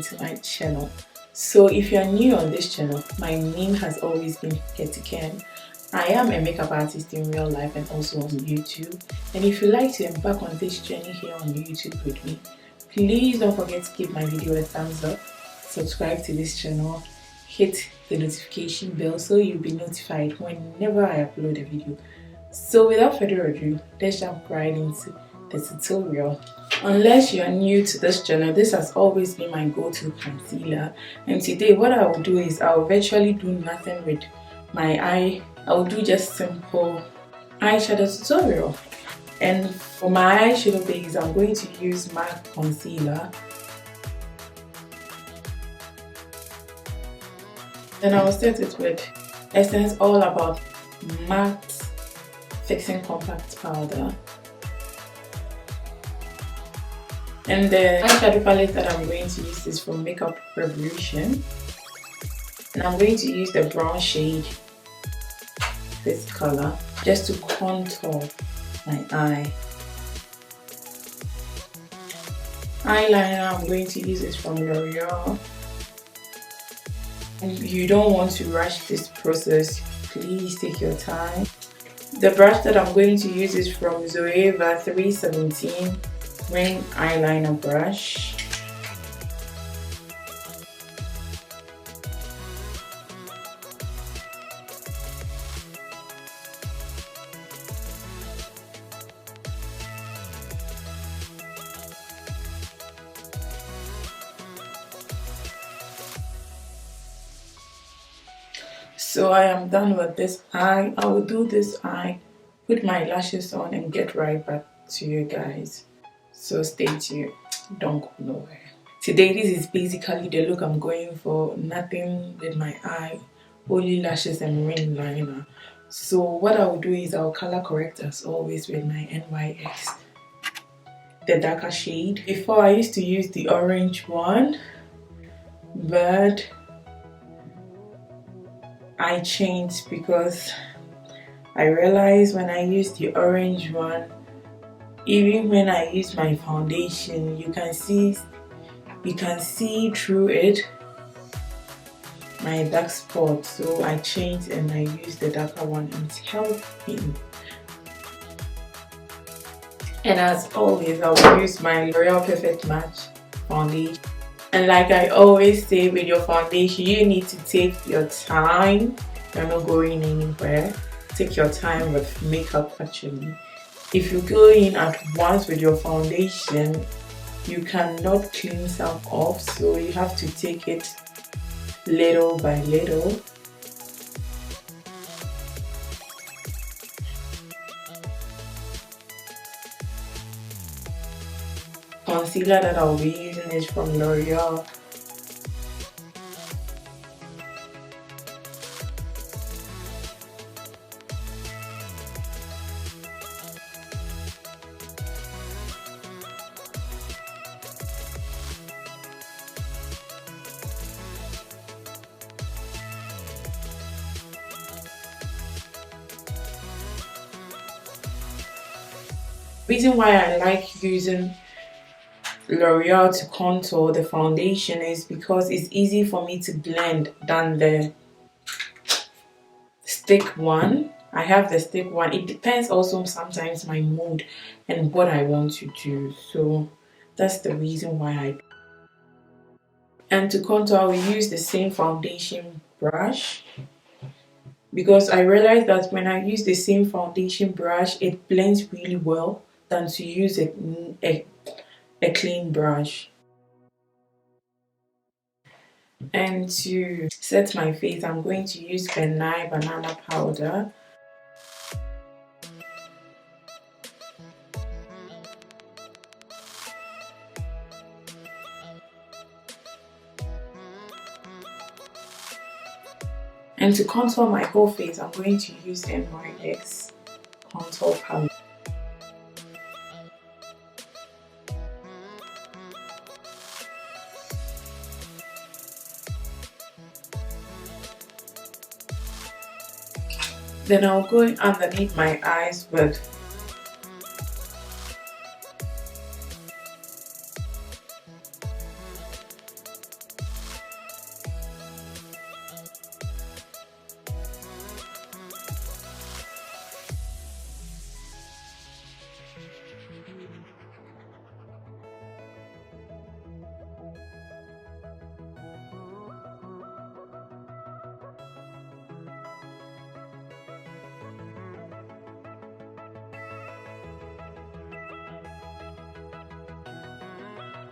to my channel. So if you are new on this channel, my name has always been Hetty Ken. I am a makeup artist in real life and also on YouTube. And if you like to embark on this journey here on YouTube with me, please don't forget to give my video a thumbs up, subscribe to this channel, hit the notification bell so you'll be notified whenever I upload a video. So without further ado, let's jump right into the tutorial. Unless you're new to this channel, this has always been my go-to concealer, and today what I will do is I will virtually do nothing with my eye. I will do just simple eyeshadow tutorial. And for my eyeshadow base, I'm going to use MAC concealer. Then I will set it with Essence All About Matte Fixing Compact Powder. And the eyeshadow palette that I'm going to use is from Makeup Revolution. And I'm going to use the brown shade, this color, just to contour my eye. Eyeliner, I'm going to use this from L'Oreal. And you don't want to rush this process, please take your time. The brush that I'm going to use is from Zoeva 317 Wing Eyeliner Brush. So I am done with this eye. I will do this eye, put my lashes on and get right back to you guys. So stay tuned, don't go nowhere. Today this is basically the look I'm going for. Nothing with my eye, only lashes and ring liner. So what I will do is I'll color correct as always with my NYX, the darker shade. Before I used to use the orange one, but I changed because I realized when I use the orange one, even when I use my foundation, you can see through it, my dark spot. So I changed and I used the darker one and it's helping. And as always, I will use my L'Oreal Perfect Match foundation. And like I always say, with your foundation, you need to take your time. You're not going anywhere. Take your time with makeup actually. If you go in at once with your foundation, you cannot clean some off. So you have to take it little by little. Concealer that I'll be using is from L'Oreal. The reason why I like using L'Oreal to contour the foundation is because it's easy for me to blend than the stick one. I have the stick one. It depends also sometimes my mood and what I want to do. So that's the reason why I. And to contour, I will use the same foundation brush because I realized that when I use the same foundation brush, it blends really well than to use a clean brush. And to set my face, I'm going to use Benai Banana Powder. And to contour my whole face, I'm going to use NYX Contour Palette. Then I'll go underneath my eyes with